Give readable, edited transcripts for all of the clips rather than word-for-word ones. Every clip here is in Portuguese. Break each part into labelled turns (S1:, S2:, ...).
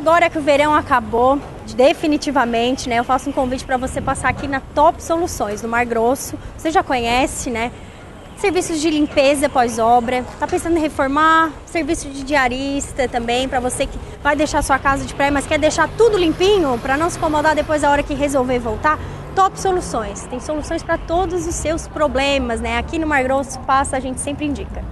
S1: agora que o verão acabou, definitivamente, né? Eu faço um convite para você passar aqui na Top Soluções, no Mar Grosso. Você já conhece, né? Serviços de limpeza pós-obra, tá pensando em reformar, serviço de diarista também, para você que vai deixar sua casa de praia, mas quer deixar tudo limpinho, para não se incomodar depois da hora que resolver voltar. Top Soluções, tem soluções para todos os seus problemas, né? Aqui no Mar Grosso passa, a gente sempre indica.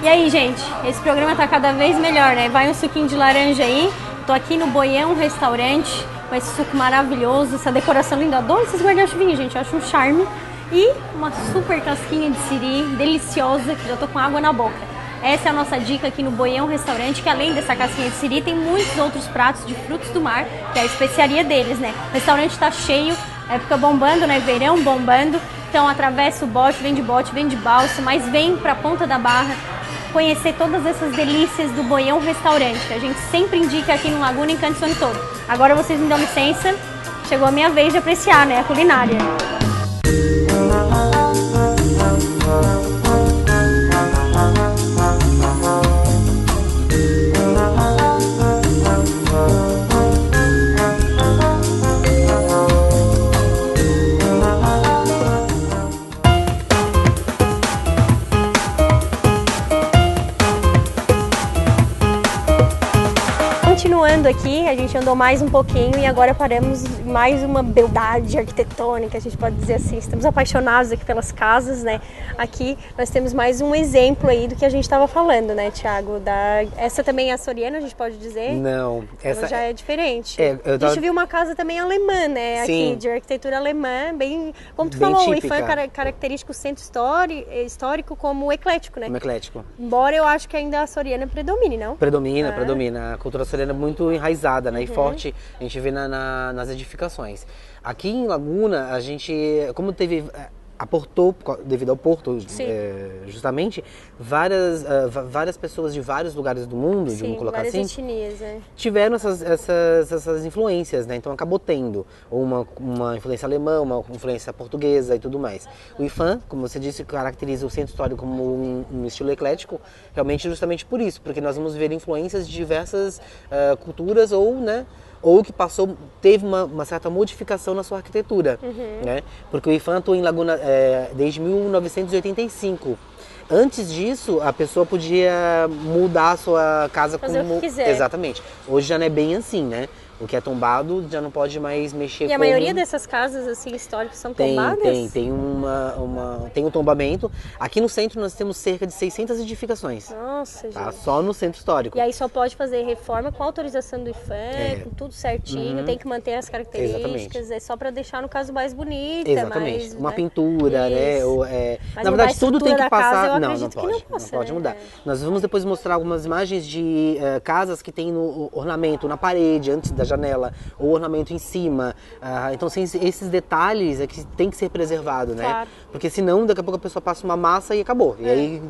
S1: E aí, gente, esse programa tá cada vez melhor, né? Vai um suquinho de laranja aí. Tô aqui no Boião Restaurante, com esse suco maravilhoso, essa decoração linda. Adoro esses guarda-chuvinhos, gente, eu acho um charme. E uma super casquinha de siri, deliciosa, que já tô com água na boca. Essa é a nossa dica aqui no Boião Restaurante, que além dessa casquinha de siri, tem muitos outros pratos de frutos do mar, que é a especiaria deles, né? O restaurante tá cheio, época bombando, né? Verão bombando. Então atravessa o bote, vem de balsa, mas vem pra Ponta da Barra conhecer todas essas delícias do Boião Restaurante, que a gente sempre indica aqui no Laguna e Canto São Todo. Agora vocês me dão licença, chegou a minha vez de apreciar, né, a culinária. Continuando aqui, a gente andou mais um pouquinho e agora paramos em mais uma beldade arquitetônica, a gente pode dizer assim. Estamos apaixonados aqui pelas casas, né? Aqui nós temos mais um exemplo aí do que a gente estava falando, né, Thiago? Essa também é açoriana, a gente pode dizer?
S2: Não,
S1: essa já é diferente.
S2: A
S1: gente viu uma casa também alemã, né?
S2: Sim.
S1: Aqui, de arquitetura alemã, bem, como tu
S2: bem
S1: falou,
S2: típica.
S1: o IFAM é característico centro histórico como eclético, né?
S2: Como eclético.
S1: Embora eu acho que ainda a açoriana predomine, não?
S2: Predomina. A cultura açoriana é muito enraizada, né? E forte, a gente vê nas edificações. Aqui em Laguna, a gente, como aportou, devido ao porto, justamente, várias pessoas de vários lugares do mundo, vamos colocar assim,
S1: etnias,
S2: tiveram essas influências, né? Então acabou tendo uma influência alemã, uma influência portuguesa e tudo mais. O IFAM, como você disse, caracteriza o centro histórico como um estilo eclético, realmente justamente por isso, porque nós vamos ver influências de diversas culturas ou que teve uma certa modificação na sua arquitetura, né? Porque o IFAM atua em Laguna desde 1985. Antes disso, a pessoa podia mudar a sua casa
S1: fazer o que quiser.
S2: Exatamente. Hoje já não é bem assim, né? O que é tombado já não pode mais mexer com...
S1: E a maioria dessas casas assim históricas são tombadas?
S2: Tem um tombamento. Aqui no centro nós temos cerca de 600 edificações.
S1: Nossa, gente.
S2: Só no centro histórico.
S1: E aí só pode fazer reforma com autorização do IFAM, com tudo certinho, tem que manter as características. Exatamente. É só para deixar, no caso, mais bonita.
S2: Exatamente. Uma
S1: né?
S2: pintura, né?
S1: Mas
S2: na verdade, tudo tem que passar...
S1: Não
S2: pode mudar. Nós vamos depois mostrar algumas imagens de casas que tem no ornamento na parede, antes da janela, ou ornamento em cima. Então, esses detalhes é que tem que ser preservado, né?
S1: Claro.
S2: Porque senão, daqui a pouco a pessoa passa uma massa e acabou. E aí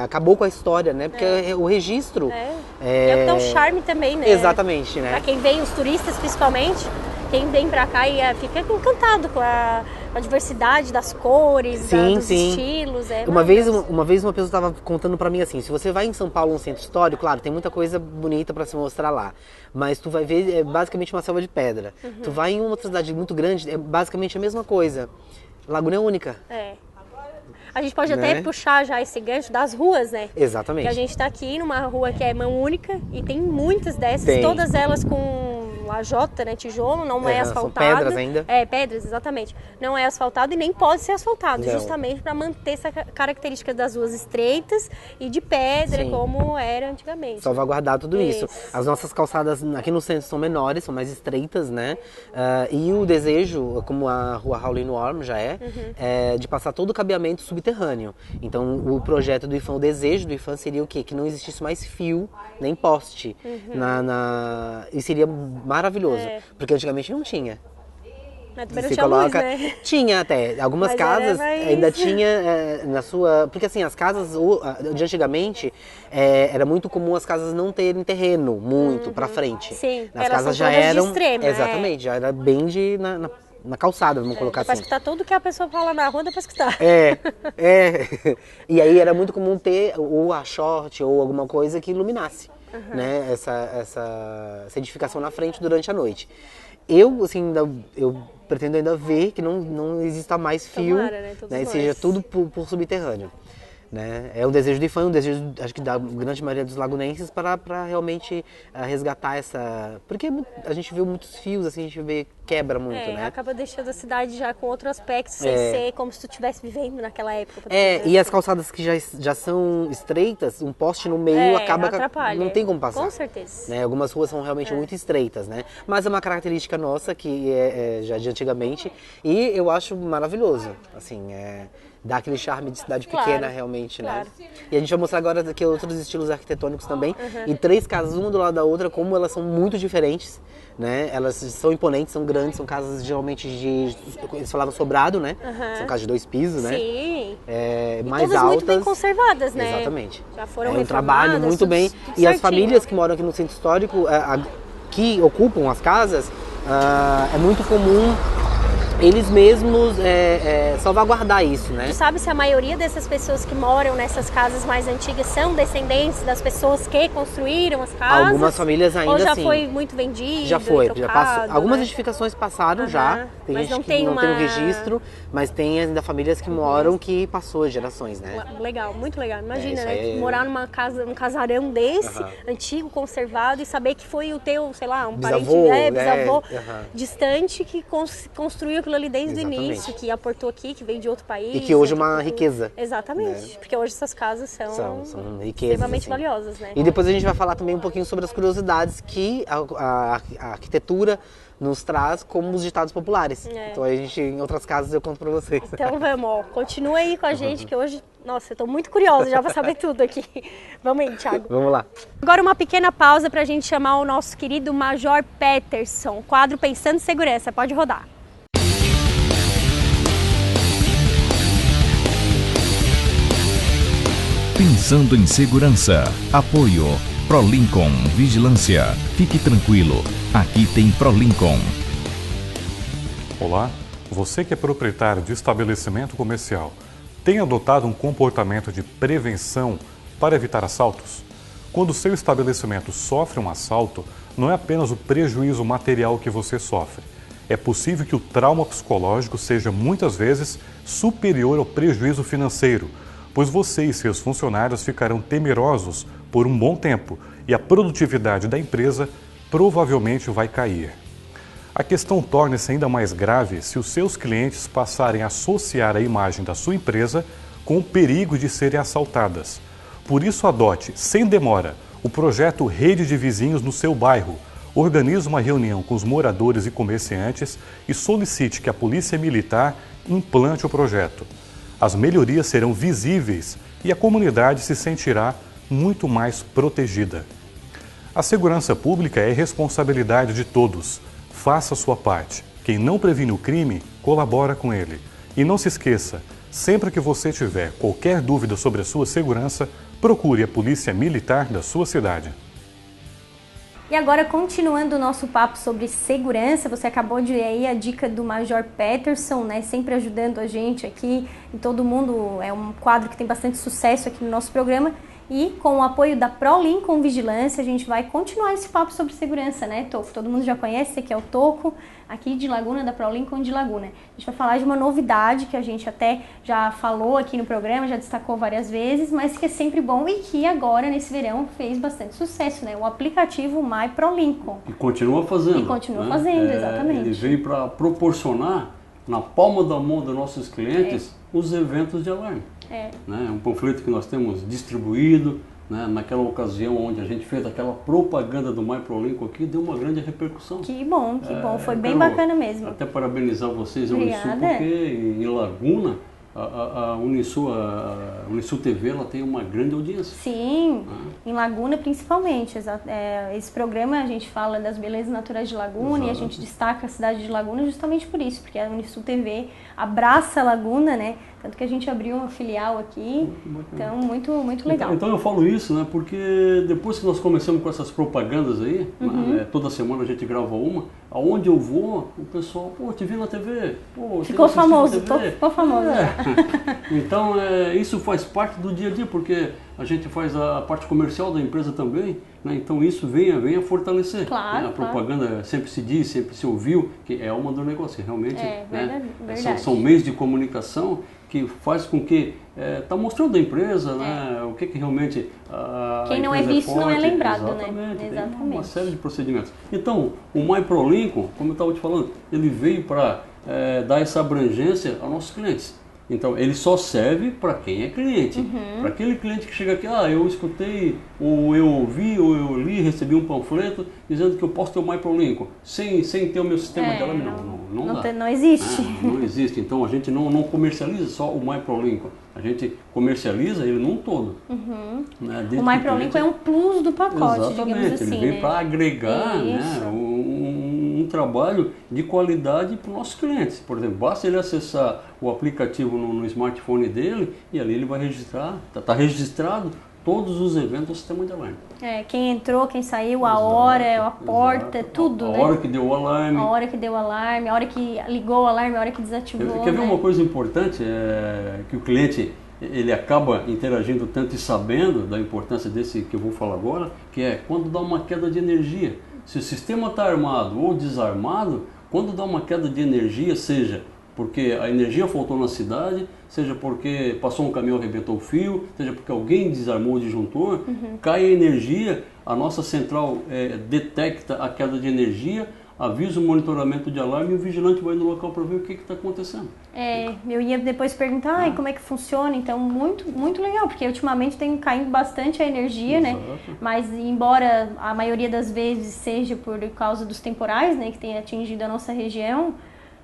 S2: acabou com a história, né? Porque o registro...
S1: É o que dá um charme também, né?
S2: Exatamente, né?
S1: Pra quem vem, os turistas principalmente, quem vem pra cá e fica encantado com a diversidade das cores, dos estilos.
S2: Uma vez uma pessoa estava contando pra mim assim, se você vai em São Paulo, um centro histórico, claro, tem muita coisa bonita pra se mostrar lá, mas tu vai ver basicamente uma selva de pedra. Tu vai em uma outra cidade muito grande, é basicamente a mesma coisa. Laguna é única.
S1: A gente pode até puxar já esse gancho das ruas, né?
S2: Exatamente.
S1: Que a gente tá aqui numa rua que é mão única e tem muitas dessas, todas elas com lajota, né? Tijolo, não é asfaltado.
S2: São pedras ainda?
S1: Pedras, exatamente. Não é asfaltado e nem pode ser asfaltado, justamente para manter essa característica das ruas estreitas e de pedra, como era antigamente.
S2: Salvaguardar tudo isso. As nossas calçadas aqui no centro são menores, são mais estreitas, né? E o desejo, como a rua Howlin' Worm já é de passar todo o cabeamento subterrâneo. Então, o projeto do IFAM, o desejo do IFAM seria o quê? Que não existisse mais fio, nem poste. E seria maravilhoso, porque antigamente não tinha.
S1: Mas também não tinha luz, né?
S2: Tinha até. Algumas casas ainda tinha na sua... Porque assim, as casas de antigamente, era muito comum as casas não terem terreno muito pra frente.
S1: Sim,
S2: as casas já eram...
S1: de extrema,
S2: exatamente, já era bem na calçada, vamos colocar assim.
S1: Depois que tá tudo que a pessoa fala na rua, depois que tá.
S2: E aí era muito comum ter ou a short ou alguma coisa que iluminasse. né, essa edificação na frente durante a noite. Eu, assim, eu pretendo ainda ver que não exista mais fio,
S1: Tomara, né? Todos nós.
S2: Seja tudo por subterrâneo. Né? É um desejo do IPHAN, um desejo, acho que da grande maioria dos lagunenses, para realmente resgatar essa... Porque a gente vê muitos fios, assim, a gente vê quebra muito, né?
S1: Acaba deixando a cidade já com outro aspecto, sem ser como se tu estivesse vivendo naquela época.
S2: E as calçadas que já são estreitas, um poste no meio acaba...
S1: atrapalha.
S2: Não tem como passar.
S1: Com certeza.
S2: Né? Algumas ruas são realmente muito estreitas, né? Mas é uma característica nossa, que é já de antigamente, e eu acho maravilhoso, assim, dá aquele charme de cidade pequena, realmente, né? E a gente vai mostrar agora aqui outros estilos arquitetônicos também, e 3 casas, uma do lado da outra, como elas são muito diferentes, né? Elas são imponentes, são grandes, são casas geralmente eles falavam sobrado, né? São casas de 2 pisos, né?
S1: Sim.
S2: Mais
S1: todas
S2: altas.
S1: muito bem conservadas, né?
S2: Exatamente.
S1: Já foram
S2: um trabalho muito
S1: tudo,
S2: bem.
S1: tudo
S2: E as
S1: certinho.
S2: famílias que moram aqui no centro histórico, que ocupam as casas, é muito comum eles mesmos salvaguardar isso, né?
S1: Tu sabe se a maioria dessas pessoas que moram nessas casas mais antigas são descendentes das pessoas que construíram as casas?
S2: Algumas famílias ainda
S1: ou já
S2: sim.
S1: foi muito vendido?
S2: Já foi,
S1: trocado,
S2: já passou. Algumas
S1: né?
S2: edificações passaram já. Tem
S1: Mas
S2: gente
S1: não
S2: que
S1: tem
S2: não tem
S1: uma-
S2: um registro, mas tem ainda famílias que moram que passou gerações, né?
S1: Legal, muito legal. Imagina,
S2: isso
S1: né?
S2: aí
S1: morar numa casa, num casarão desse, antigo, conservado, e saber que foi o teu, sei lá, um
S2: Bisavô,
S1: parente, bisavô
S2: aham.
S1: distante que construiu aquilo ali desde
S2: Exatamente.
S1: o início, que aportou aqui, que veio de outro país.
S2: E que hoje é
S1: né,
S2: uma
S1: que-
S2: riqueza.
S1: Exatamente, porque hoje essas casas são
S2: riquezas.
S1: extremamente
S2: assim.
S1: valiosas, né?
S2: E depois a gente vai falar também um pouquinho sobre as curiosidades que a arquitetura nos traz como os ditados populares. Então a gente, em outras casas, eu conto pra vocês.
S1: Então vamos, ó, continua aí com a gente, que hoje, nossa, eu tô muito curiosa já pra saber tudo aqui. Vamos aí, Thiago.
S2: Vamos lá.
S1: Agora uma pequena pausa pra gente chamar o nosso querido Major Peterson, quadro Pensando em Segurança. Pode rodar.
S3: Pensando em segurança. Apoio. ProLincoln Vigilância. Fique tranquilo. Aqui tem ProLincoln.
S4: Olá, você que é proprietário de estabelecimento comercial, tem adotado um comportamento de prevenção para evitar assaltos? Quando o seu estabelecimento sofre um assalto, não é apenas o prejuízo material que você sofre. É possível que o trauma psicológico seja muitas vezes superior ao prejuízo financeiro, pois você e seus funcionários ficarão temerosos por um bom tempo e a produtividade da empresa provavelmente vai cair. A questão torna-se ainda mais grave se os seus clientes passarem a associar a imagem da sua empresa com o perigo de serem assaltadas. Por isso, adote, sem demora, o projeto Rede de Vizinhos no seu bairro. Organize uma reunião com os moradores e comerciantes e solicite que a Polícia Militar implante o projeto. As melhorias serão visíveis e a comunidade se sentirá muito mais protegida. A segurança pública é responsabilidade de todos. Faça a sua parte. Quem não previne o crime, colabora com ele. E não se esqueça, sempre que você tiver qualquer dúvida sobre a sua segurança, procure a Polícia Militar da sua cidade.
S1: E agora, continuando o nosso papo sobre segurança, você acabou de ver aí a dica do Major Peterson, né? Sempre ajudando a gente aqui, e todo mundo, é um quadro que tem bastante sucesso aqui no nosso programa. E com o apoio da ProLincoln Vigilância, a gente vai continuar esse papo sobre segurança, né, Toco? Todo mundo já conhece, esse aqui é o Toco, aqui de Laguna, da ProLincoln de Laguna. A gente vai falar de uma novidade que a gente até já falou aqui no programa, já destacou várias vezes, mas que é sempre bom e que agora, nesse verão, fez bastante sucesso, né? O aplicativo My ProLincoln.
S5: E continua fazendo.
S1: E continua fazendo, exatamente.
S5: Ele veio para proporcionar, na palma da mão dos nossos clientes, os eventos de alarme. Né? Um panfleto que nós temos distribuído, né? Naquela ocasião onde a gente fez aquela propaganda do My ProLincoln aqui, deu uma grande repercussão.
S1: Que bom, foi bem bacana mesmo.
S5: Até parabenizar vocês, a Unisul,
S1: Obrigada.
S5: porque em Laguna, a Unisul TV, ela tem uma grande audiência.
S1: Sim, em Laguna principalmente. Esse programa a gente fala das belezas naturais de Laguna. Exato. E a gente destaca a cidade de Laguna justamente por isso, porque a Unisul TV abraça a Laguna, né? Tanto que a gente abriu uma filial aqui, então muito legal.
S5: Então eu falo isso, né? Porque depois que nós começamos com essas propagandas aí, né, toda semana a gente grava uma, aonde eu vou, o pessoal, pô, te vi na TV, pô,
S1: ficou famoso, ficou famoso.
S5: Então, isso faz parte do dia a dia, porque a gente faz a parte comercial da empresa também, né? Então isso vem a fortalecer.
S1: Claro,
S5: né? A propaganda sempre se diz, sempre se ouviu, que é alma do negócio, realmente.
S1: Verdade.
S5: São meios de comunicação que faz com que está mostrando a empresa, né? O que realmente
S1: quem não é visto não é lembrado, né?
S5: Exatamente. Tem uma série de procedimentos. Então, o MyProLincoln, como eu estava te falando, ele veio para dar essa abrangência aos nossos clientes. Então, ele só serve para quem é cliente. Para aquele cliente que chega aqui, eu escutei, ou eu ouvi, ou eu li, recebi um panfleto dizendo que eu posso ter o MyProLincoln sem ter o meu sistema de alarme. Não dá.
S1: Não existe.
S5: Não existe. Então, a gente não comercializa só o MyProLincoln. A gente comercializa ele num todo. Né?
S1: O MyProLincoln é um plus do pacote, digamos assim.
S5: Ele vem para agregar, né, um trabalho de qualidade para os nossos clientes. Por exemplo, basta ele acessar o aplicativo no smartphone dele e ali ele vai registrar, está registrado todos os eventos do sistema de alarme.
S1: Quem entrou, quem saiu, a hora, a porta, tudo, né?
S5: A hora que deu o alarme.
S1: A hora que deu o alarme, a hora que ligou o alarme, a hora que desativou.
S5: Quer ver uma coisa importante? Que o cliente ele acaba interagindo tanto e sabendo da importância desse que eu vou falar agora, que é quando dá uma queda de energia. Se o sistema está armado ou desarmado, quando dá uma queda de energia, seja porque a energia faltou na cidade, seja porque passou um caminhão e arrebentou o fio, seja porque alguém desarmou o disjuntor, cai a energia, a nossa central detecta a queda de energia, avisa o monitoramento de alarme e o vigilante vai no local para ver o que está acontecendo.
S1: Eu ia depois perguntar como é que funciona, então muito, muito legal, porque ultimamente tem caindo bastante a energia, né? Mas embora a maioria das vezes seja por causa dos temporais, né, que tem atingido a nossa região,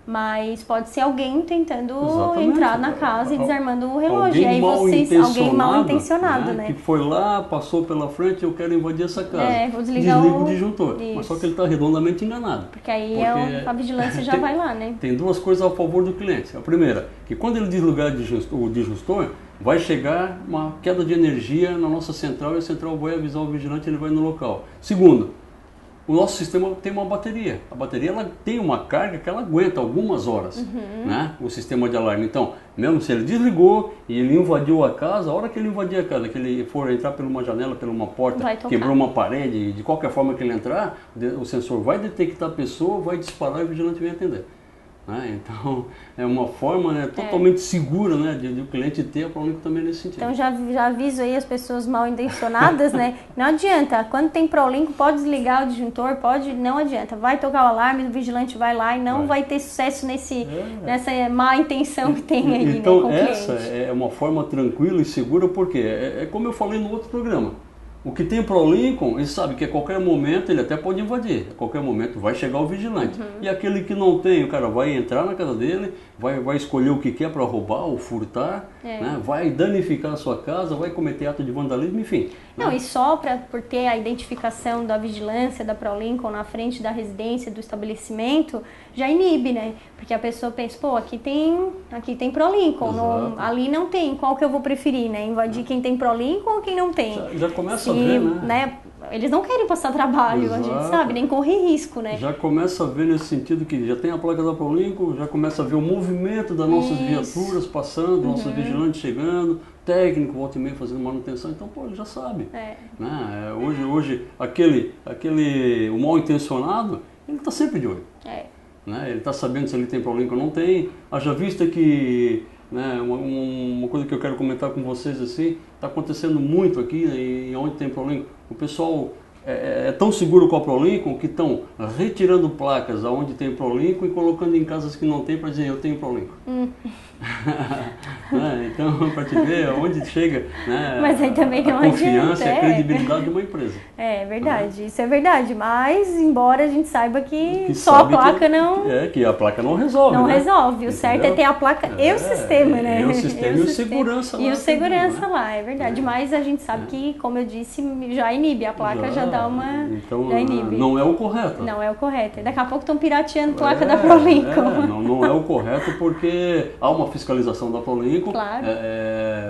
S1: mas pode ser alguém tentando entrar na casa e desarmando o relógio.
S5: Alguém
S1: mal intencionado, né?
S5: Que foi lá, passou pela frente, eu quero invadir essa casa.
S1: Vou desligar
S5: o disjuntor. Mas só que ele está redondamente enganado.
S1: Porque aí a vigilância já vai lá, né?
S5: Tem duas coisas a favor do cliente. A primeira, que quando ele desligar o disjuntor, vai chegar uma queda de energia na nossa central e a central vai avisar o vigilante e ele vai no local. Segundo, o nosso sistema tem uma bateria. A bateria ela tem uma carga que ela aguenta algumas horas, né? O sistema de alarme. Então, mesmo se ele desligou e ele invadiu a casa, a hora que ele invadir a casa, que ele for entrar por uma janela, por uma porta, quebrou uma parede, de qualquer forma que ele entrar, o sensor vai detectar a pessoa, vai disparar e o vigilante vai atender. Então, é uma forma totalmente segura, né, de o cliente ter a ProLincoln também nesse sentido.
S1: Então, já aviso aí as pessoas mal intencionadas, né? Não adianta, quando tem ProLincoln, pode desligar o disjuntor, não adianta. Vai tocar o alarme, o vigilante vai lá e não vai ter sucesso nessa má intenção que tem aí,
S5: então,
S1: né, com o cliente.
S5: Essa é uma forma tranquila e segura, porque como eu falei no outro programa. O que tem ProLincoln, ele sabe que a qualquer momento ele até pode invadir, a qualquer momento vai chegar o vigilante. E aquele que não tem, o cara vai entrar na casa dele, vai escolher o que quer para roubar ou furtar, né? Vai danificar a sua casa, vai cometer ato de vandalismo, enfim.
S1: Não, e só por ter a identificação da vigilância da ProLincoln na frente da residência, do estabelecimento, já inibe, né? Porque a pessoa pensa, aqui tem ProLincoln, ali não tem, qual que eu vou preferir, né? Invadir quem tem ProLincoln ou quem não tem?
S5: Já começa a ver, né?
S1: Eles não querem passar trabalho, a gente sabe, nem correr risco, né?
S5: Já começa a ver nesse sentido que já tem a placa da ProLincoln, já começa a ver o movimento das nossas viaturas passando, nossos vigilantes chegando, técnico, volta e meia fazendo manutenção, então ele já sabe. Né? Hoje o mal intencionado, ele está sempre de olho. Né? Ele está sabendo se ele tem ProLincoln ou não tem. Haja vista que, né, uma coisa que eu quero comentar com vocês assim, está acontecendo muito aqui, e onde tem ProLincoln, o pessoal é tão seguro com a ProLincoln que estão retirando placas aonde tem ProLincoln e colocando em casas que não tem para dizer eu tenho ProLincoln. Então, para te ver aonde chega, né,
S1: mas aí também não
S5: a confiança
S1: adianta,
S5: e a credibilidade de uma empresa.
S1: É verdade, isso é verdade, mas embora a gente saiba que só a placa
S5: que a placa não resolve.
S1: Não,
S5: né?
S1: resolve, o certo é ter a placa e o sistema, né?
S5: E o sistema e o segurança lá.
S1: E o segurança lá, é verdade, mas a gente sabe que, como eu disse, já inibe, a placa já dá uma...
S5: Então,
S1: já inibe.
S5: não é o correto.
S1: Não é o correto, daqui a pouco estão pirateando placa da ProLincoln.
S5: Não é o correto porque há uma fiscalização da ProLincoln,
S1: claro.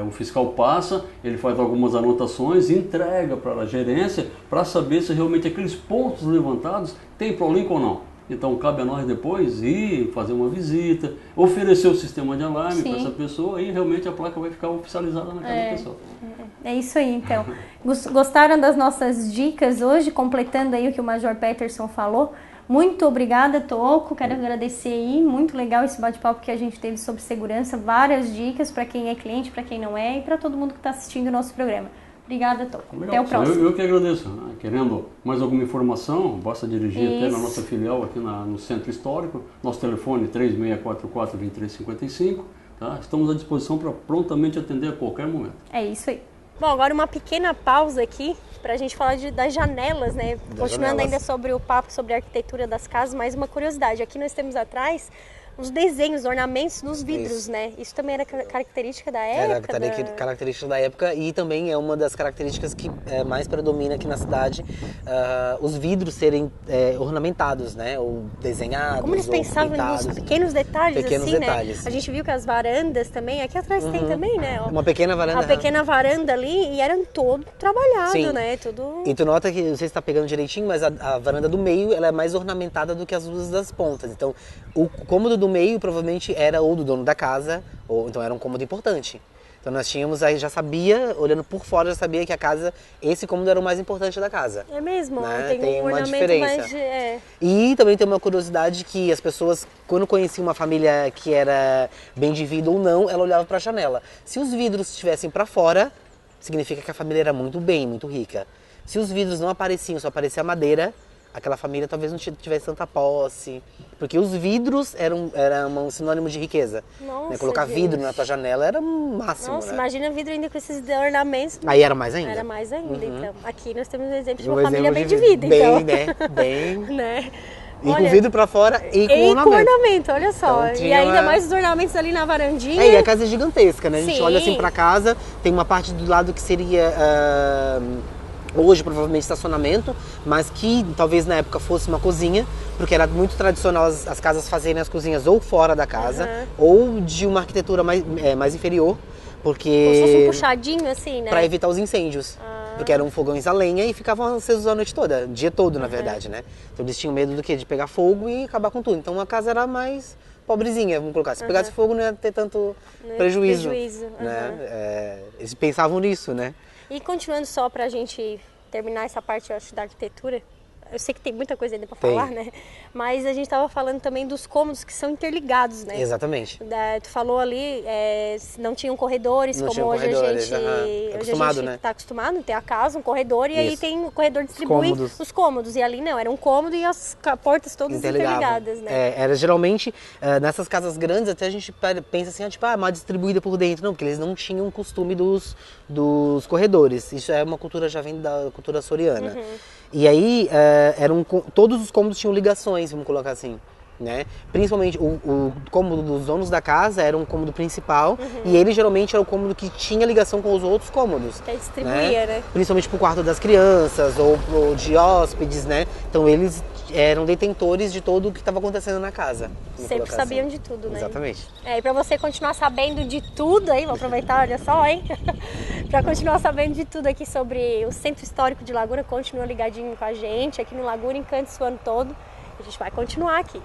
S5: O fiscal passa, ele faz algumas anotações, entrega para a gerência para saber se realmente aqueles pontos levantados tem ProLincoln ou não. Então cabe a nós depois ir fazer uma visita, oferecer o sistema de alarme para essa pessoa e realmente a placa vai ficar oficializada naquela pessoa.
S1: É isso aí, então. Gostaram das nossas dicas hoje, completando aí o que o Major Peterson falou? Muito obrigada, Toco. Quero agradecer aí. Muito legal esse bate-papo que a gente teve sobre segurança. Várias dicas para quem é cliente, para quem não é e para todo mundo que está assistindo o nosso programa. Obrigada, Toco.
S5: Legal.
S1: Até o próximo.
S5: Eu que agradeço. Querendo mais alguma informação, basta dirigir até na nossa filial aqui no Centro Histórico. Nosso telefone 3644-2355. Tá? Estamos à disposição para prontamente atender a qualquer momento.
S1: É isso aí. Bom, agora uma pequena pausa aqui para a gente falar das janelas, né? Continuando ainda sobre o papo sobre a arquitetura das casas, mais uma curiosidade. Aqui nós temos atrás os desenhos, ornamentos nos vidros, né? Isso também era característica da época?
S2: Era característica da época e também é uma das características que mais predomina aqui na cidade, os vidros serem ornamentados, né? Ou desenhados,
S1: como eles pensavam nos pequenos detalhes,
S2: detalhes.
S1: Né? A gente viu que as varandas também, aqui atrás tem também, né?
S2: Uma pequena varanda.
S1: Uma pequena varanda ali e eram todo trabalhado, né? Tudo...
S2: E tu nota que, não sei se está pegando direitinho, mas a varanda do meio ela é mais ornamentada do que as luzes das pontas. Então, o cômodo do meio provavelmente era ou do dono da casa, ou então era um cômodo importante. Então nós tínhamos, aí já sabia, olhando por fora, já sabia que esse cômodo era o mais importante da casa.
S1: É mesmo?
S2: Né?
S1: Tem
S2: uma diferença. E também tem uma curiosidade que as pessoas, quando conheciam uma família que era bem de vida ou não, ela olhava para a janela. Se os vidros estivessem para fora, significa que a família era muito rica. Se os vidros não apareciam, só aparecia a madeira, aquela família talvez não tivesse tanta posse, porque os vidros eram um sinônimo de riqueza.
S1: Nossa,
S2: né? Colocar vidro na tua janela era o máximo.
S1: Nossa,
S2: né?
S1: imagina vidro ainda com esses ornamentos.
S2: Aí era mais ainda.
S1: Era mais ainda, então. Aqui nós temos um exemplo de uma família bem de vida,
S2: então.
S1: Bem,
S2: né? E com vidro pra fora e com ornamento.
S1: Olha só. Então, e ainda mais os ornamentos ali na varandinha.
S2: E a casa é gigantesca, né? A gente olha assim pra casa, tem uma parte do lado que seria... hoje provavelmente estacionamento, mas que talvez na época fosse uma cozinha, porque era muito tradicional as casas fazerem as cozinhas ou fora da casa, ou de uma arquitetura mais inferior, porque...
S1: Como se fosse um puxadinho assim, né?
S2: Para evitar os incêndios, porque eram fogões a lenha e ficavam acesos a noite toda, o dia todo na verdade, né? Então eles tinham medo do quê? De pegar fogo e acabar com tudo. Então a casa era mais pobrezinha, vamos colocar. Se pegasse fogo não ia ter tanto prejuízo. Né? Eles pensavam nisso, né?
S1: E continuando só pra gente terminar essa parte, eu acho, da arquitetura, eu sei que tem muita coisa ainda pra falar, né? Mas a gente tava falando também dos cômodos que são interligados, né?
S2: Exatamente.
S1: Tu falou ali, não tinham corredores, como hoje a gente tá acostumado, tem a casa, um corredor, e aí tem o corredor distribui os cômodos. E ali não, era um cômodo e as portas todas interligadas, né?
S2: Era geralmente, nessas casas grandes, até a gente pensa assim, mal distribuída por dentro. Não, porque eles não tinham o costume dos corredores. Isso é uma cultura, já vem da cultura açoriana. E aí, todos os cômodos tinham ligações, vamos colocar assim, né? Principalmente o cômodo dos donos da casa era um cômodo principal e ele geralmente era o cômodo que tinha ligação com os outros cômodos.
S1: Que distribuía, né?
S2: Principalmente pro quarto das crianças ou de hóspedes, né? Então eles eram detentores de tudo o que estava acontecendo na casa.
S1: Sempre sabiam de tudo, né?
S2: Exatamente.
S1: E para você continuar sabendo de tudo aí, vou aproveitar, olha só, hein? Para continuar sabendo de tudo aqui sobre o Centro Histórico de Laguna, continua ligadinho com a gente aqui no Laguna, encante o ano todo. A gente vai continuar aqui.